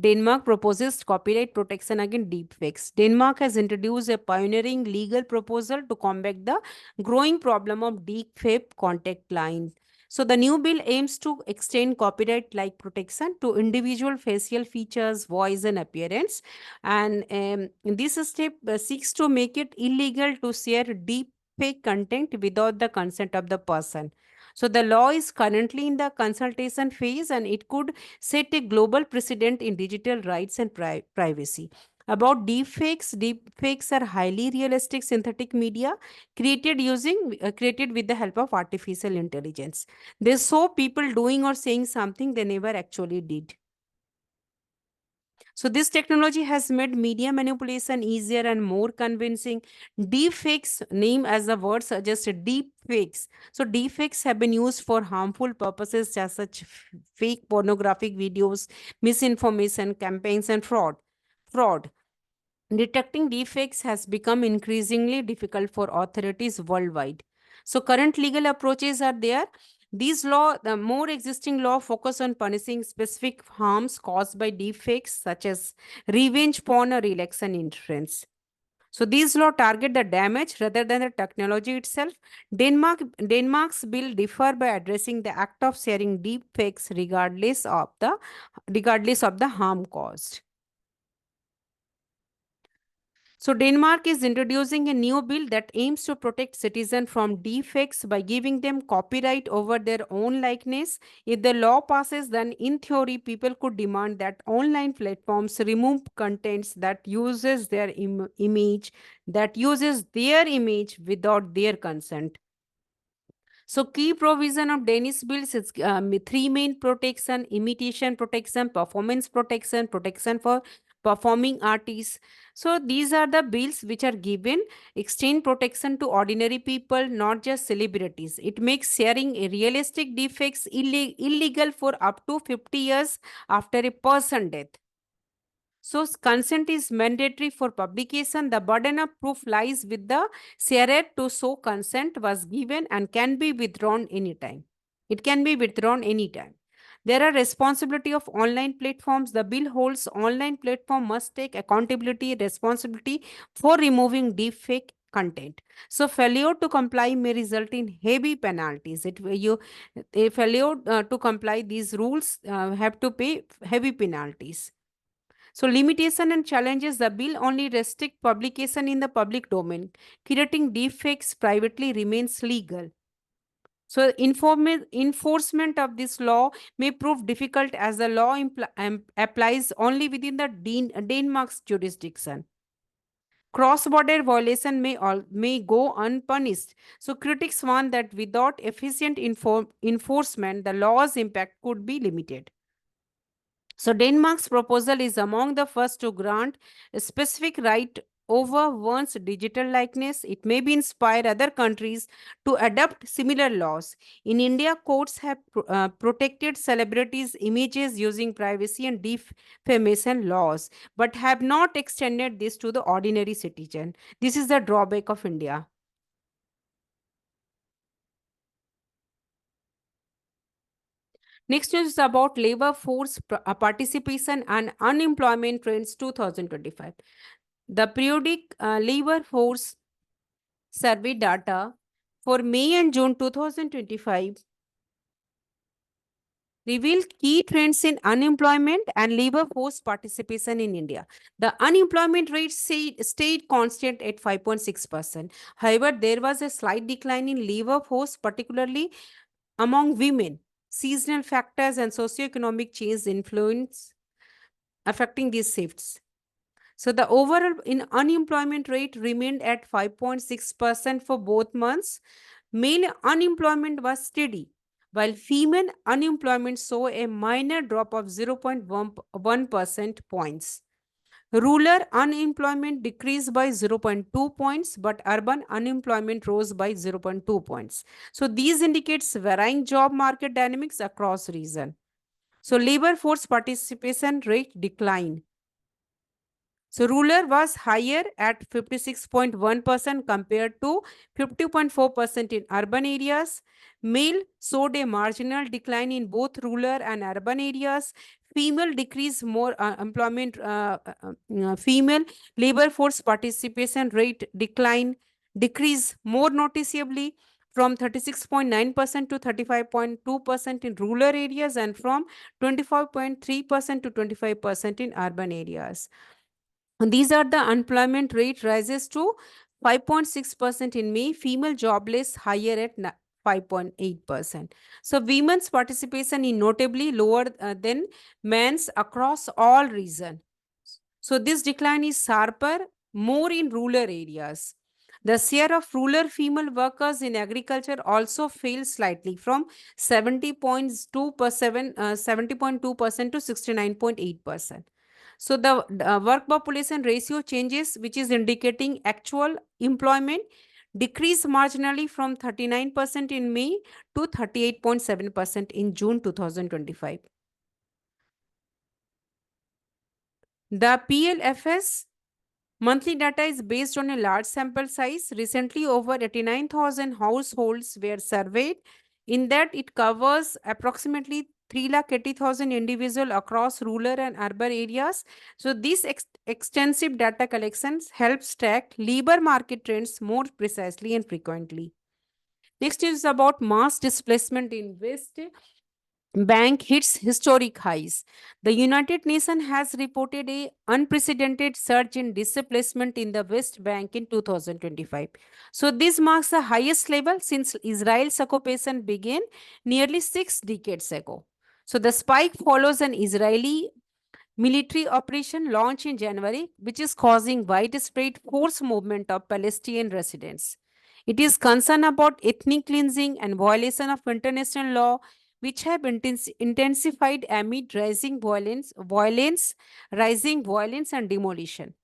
Denmark proposes copyright protection against deepfakes. Denmark has introduced a pioneering legal proposal to combat the growing problem of deepfake content line. So the new bill aims to extend copyright-like protection to individual facial features, voice, and appearance. And this step seeks to make it illegal to share deepfake content without the consent of the person. So the law is currently in the consultation phase and it could set a global precedent in digital rights and privacy. About deepfakes are highly realistic synthetic media created with the help of artificial intelligence. They show people doing or saying something they never actually did. So this technology has made media manipulation easier and more convincing. Deepfakes, name as the word suggests, deepfakes. So deepfakes have been used for harmful purposes such fake pornographic videos, misinformation campaigns, and Fraud. Detecting deepfakes has become increasingly difficult for authorities worldwide. So current legal approaches are there. The more existing law focus on punishing specific harms caused by deepfakes such as revenge porn or election interference. So these law target the damage rather than the technology itself. Denmark's bill differ by addressing the act of sharing deep fakes regardless of the harm caused. So Denmark is introducing a new bill that aims to protect citizens from deepfakes by giving them copyright over their own likeness. If the law passes, then in theory, people could demand that online platforms remove contents that uses their image without their consent. So key provision of Danish bills is three main protection: imitation protection, performance protection, protection for performing artists. So these are the bills which are given extend protection to ordinary people, not just celebrities. It makes sharing a realistic defects illegal for up to 50 years after a person death. So consent is mandatory for publication. The burden of proof lies with the sharer to show consent was given and can be withdrawn anytime. It can be withdrawn anytime. There are responsibility of online platforms. The bill holds online platform must take accountability, responsibility for removing deepfake content. So failure to comply may result in heavy penalties. A failure to comply these rules have to pay heavy penalties. So limitation and challenges: the bill only restrict publication in the public domain. Creating deepfakes privately remains legal. So enforcement of this law may prove difficult as the law applies only within the Denmark's jurisdiction. Cross-border violation may go unpunished. So critics warn that without efficient enforcement, the law's impact could be limited. So Denmark's proposal is among the first to grant a specific right over one's digital likeness. It may be inspire other countries to adopt similar laws. In India, courts have protected celebrities' images using privacy and defamation laws, but have not extended this to the ordinary citizen. This is the drawback of India. Next news is about labor force participation and unemployment trends 2025. The periodic labor force survey data for May and June 2025 revealed key trends in unemployment and labor force participation in India. The unemployment rate stayed constant at 5.6%. However, there was a slight decline in labor force, particularly among women. Seasonal factors and socioeconomic change influence affecting these shifts. So the overall unemployment rate remained at 5.6% for both months. Male unemployment was steady, while female unemployment saw a minor drop of 0.1 percent points. Rural unemployment decreased by 0.2 points, but urban unemployment rose by 0.2 points. So these indicates varying job market dynamics across region. So labor force participation rate declined. So rural was higher at 56.1% compared to 50.4% in urban areas. Male showed a marginal decline in both rural and urban areas. Female decreased more female labor force participation rate decreased more noticeably from 36.9% to 35.2% in rural areas and from 25.3% to 25% in urban areas. And these are the unemployment rate rises to 5.6% in May, female jobless higher at 5.8%. So women's participation is notably lower than men's across all regions. So this decline is sharper, more in rural areas. The share of rural female workers in agriculture also fell slightly from 70.2% to 69.8%. So the work population ratio changes, which is indicating actual employment, decreased marginally from 39% in May to 38.7% in June 2025. The PLFS monthly data is based on a large sample size. Recently, over 89,000 households were surveyed. In that, it covers approximately 380,000 individuals across rural and urban areas. So this extensive data collections helps track labor market trends more precisely and frequently. Next is about mass displacement in West Bank hits historic highs. The United Nations has reported a unprecedented surge in displacement in the West Bank in 2025. So this marks the highest level since Israel's occupation began nearly 6 decades ago. So the spike follows an Israeli military operation launched in January, which is causing widespread forced movement of Palestinian residents. It is concern about ethnic cleansing and violation of international law, which have intensified amid rising violence and demolition.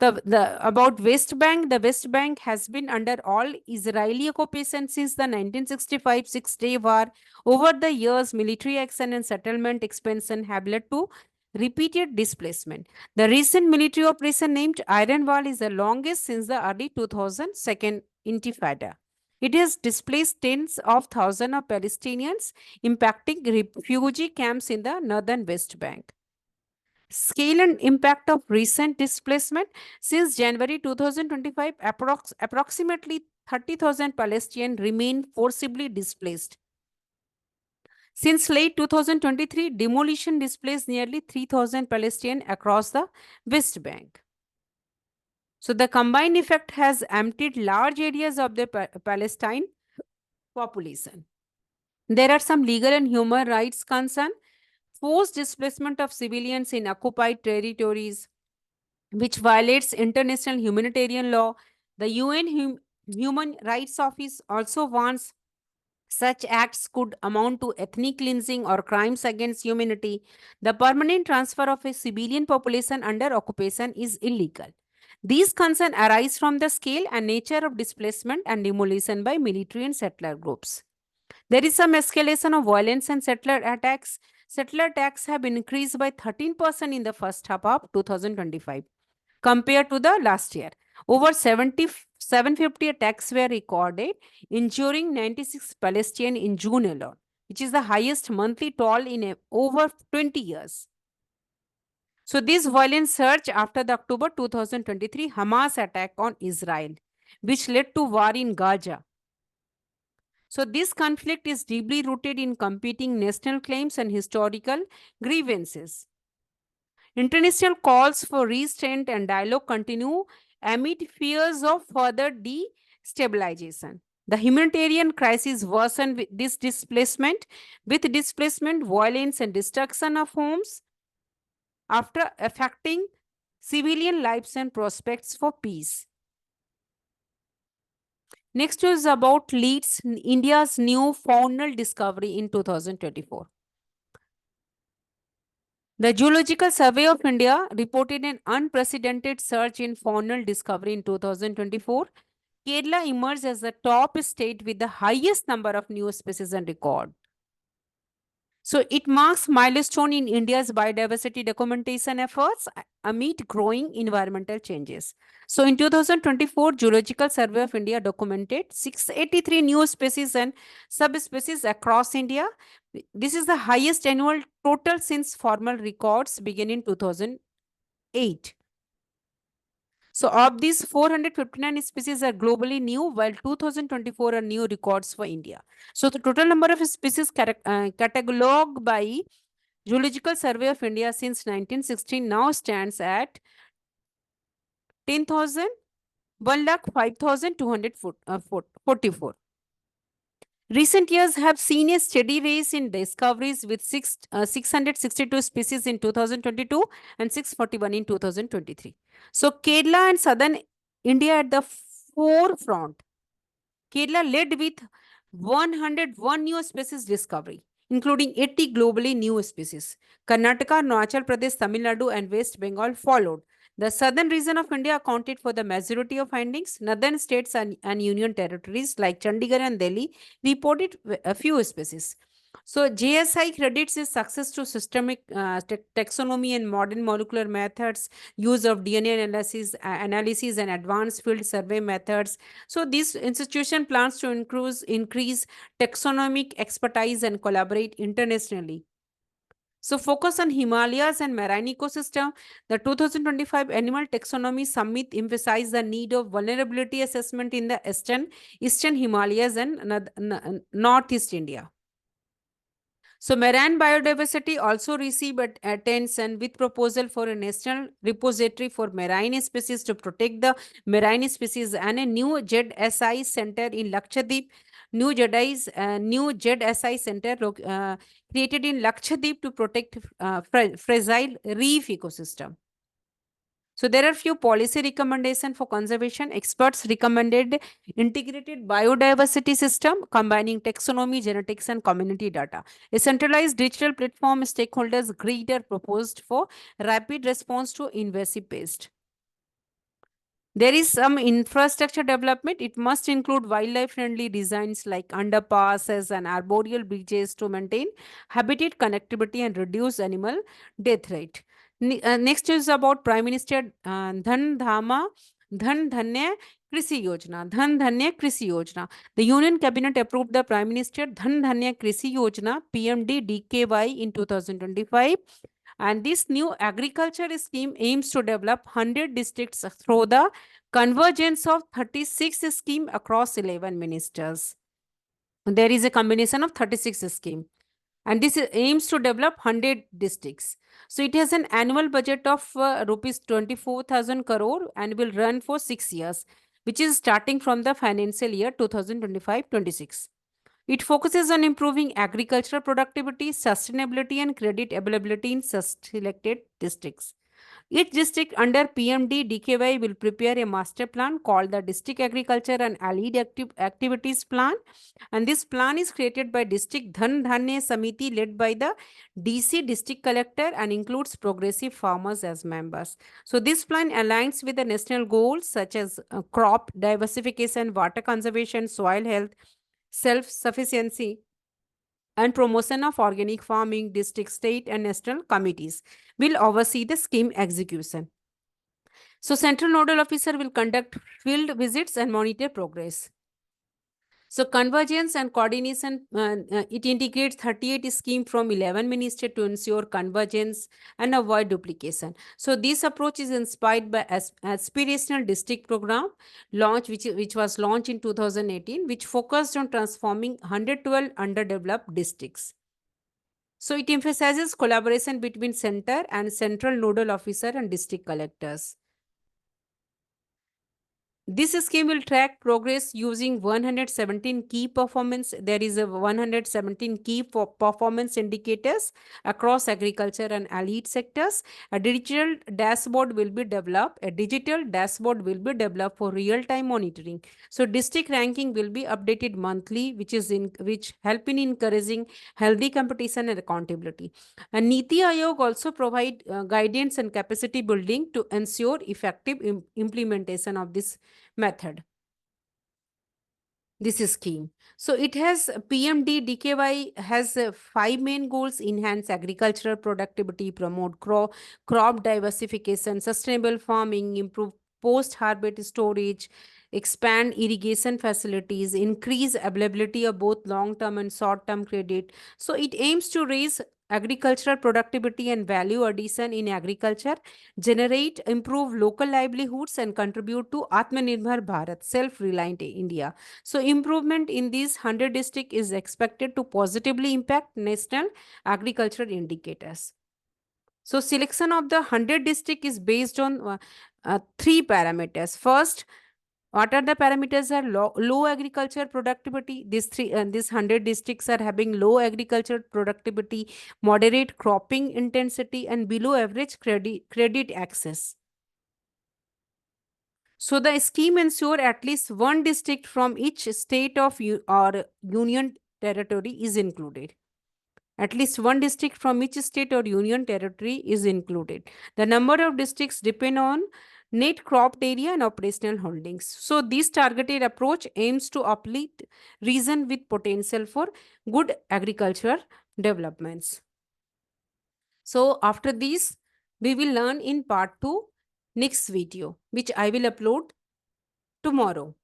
About West Bank, the West Bank has been under all Israeli occupation since the 1965 Six-Day War. Over the years, military action and settlement expansion have led to repeated displacement. The recent military operation named Iron Wall is the longest since the early 2000 Second Intifada. It has displaced tens of thousands of Palestinians, impacting refugee camps in the northern West Bank. Scale and impact of recent displacement since January 2025, approximately 30,000 Palestinians remain forcibly displaced. Since late 2023, demolition displaced nearly 3,000 Palestinians across the West Bank. So the combined effect has emptied large areas of the Palestine population. There are some legal and human rights concerns. Forced displacement of civilians in occupied territories, which violates international humanitarian law. The UN Human Rights Office also warns such acts could amount to ethnic cleansing or crimes against humanity. The permanent transfer of a civilian population under occupation is illegal. These concerns arise from the scale and nature of displacement and demolition by military and settler groups. There is some escalation of violence and settler attacks. Settler attacks have increased by 13% in the first half of 2025 compared to the last year. Over 750 attacks were recorded, injuring 96 Palestinians in June alone, which is the highest monthly toll in over 20 years. So this violence surged after the October 2023 Hamas attack on Israel, which led to war in Gaza. So this conflict is deeply rooted in competing national claims and historical grievances. International calls for restraint and dialogue continue amid fears of further destabilization. The humanitarian crisis worsened with displacement, violence, and destruction of homes after affecting civilian lives and prospects for peace. Next is about leads India's new faunal discovery in 2024. The Geological Survey of India reported an unprecedented surge in faunal discovery in 2024. Kerala emerged as the top state with the highest number of new species on record. So it marks milestone in India's biodiversity documentation efforts amid growing environmental changes. So in 2024, Geological Survey of India documented 683 new species and subspecies across India. This is the highest annual total since formal records began in 2008. So of these, 459 species are globally new, while 2024 are new records for India. So the total number of species catalogued by Geological Survey of India since 1916 now stands at 10,000, 1,05,244. Recent years have seen a steady rise in discoveries with 662 species in 2022 and 641 in 2023. So Kerala and southern India at the forefront. Kerala led with 101 new species discovery, including 80 globally new species. Karnataka, Arunachal Pradesh, Tamil Nadu, and West Bengal followed. The southern region of India accounted for the majority of findings. Northern states and union territories like Chandigarh and Delhi reported a few species. So JSI credits its success to systemic taxonomy and modern molecular methods, use of DNA analysis and advanced field survey methods. So this institution plans to increase taxonomic expertise and collaborate internationally. So focus on Himalayas and marine ecosystem. The 2025 Animal Taxonomy Summit emphasized the need of vulnerability assessment in the eastern Himalayas and Northeast India. So marine biodiversity also received attention with proposal for a national repository for marine species to protect the marine species and a new ZSI center in Lakshadweep. New ZSI center created in Lakshadweep to protect fragile reef ecosystem. So there are few policy recommendations for conservation. Experts recommended integrated biodiversity system combining taxonomy, genetics, and community data. A centralized digital platform stakeholders agreed are proposed for rapid response to invasive pest. There is some infrastructure development. It must include wildlife-friendly designs like underpasses and arboreal bridges to maintain habitat connectivity and reduce animal death rate. Next is about Prime Minister Dhan Dhanya Krisi Yojana. Dhan Dhanya Krisi Yojana. The Union Cabinet approved the Prime Minister Dhan Dhanya Krisi Yojana (PMD DKY) in 2025. And this new agriculture scheme aims to develop 100 districts through the convergence of 36 schemes across 11 ministers. There is a combination of 36 schemes. And this aims to develop 100 districts. So it has an annual budget of rupees 24,000 crore and will run for 6 years, which is starting from the financial year 2025-26. It focuses on improving agricultural productivity, sustainability, and credit availability in selected districts. Each district under PMD DKY will prepare a master plan called the District Agriculture and Allied Activities Plan. And this plan is created by District Dhan Dhanya Samiti led by the DC District Collector and includes progressive farmers as members. So this plan aligns with the national goals such as crop diversification, water conservation, soil health, self-sufficiency, and promotion of organic farming. District, state, and national committees will oversee the scheme execution. So central nodal officer will conduct field visits and monitor progress. So convergence and coordination, it integrates 38 schemes from 11 ministries to ensure convergence and avoid duplication. So this approach is inspired by aspirational district program which was launched in 2018, which focused on transforming 112 underdeveloped districts. So it emphasizes collaboration between center and central nodal officer and district collectors. This scheme will track progress using 117 key performance. There is a 117 key performance indicators across agriculture and allied sectors. A digital dashboard will be developed. A digital dashboard will be developed for real-time monitoring. So district ranking will be updated monthly, which help in encouraging healthy competition and accountability. And Niti Aayog also provide guidance and capacity building to ensure effective implementation of this method. This is scheme. So it has PMD DKY has 5 main goals: enhance agricultural productivity, promote crop diversification, sustainable farming, improve post-harvest storage, expand irrigation facilities, increase availability of both long-term and short-term credit. So it aims to raise agricultural productivity and value addition in agriculture, generate, improve local livelihoods, and contribute to Atmanirbhar Bharat, self-reliant India. So improvement in these 100 districts is expected to positively impact national agricultural indicators. So selection of the 100 district is based on 3 parameters. First, what are the parameters? Are low agriculture productivity. These 100 districts are having low agriculture productivity, moderate cropping intensity, and below average credit access. So the scheme ensure at least one district from each state of or union territory is included. At least one district from each state or union territory is included. The number of districts depend on net cropped area and operational holdings. So this targeted approach aims to uplift region with potential for good agricultural developments. So after this, we will learn in part 2 next video, which I will upload tomorrow.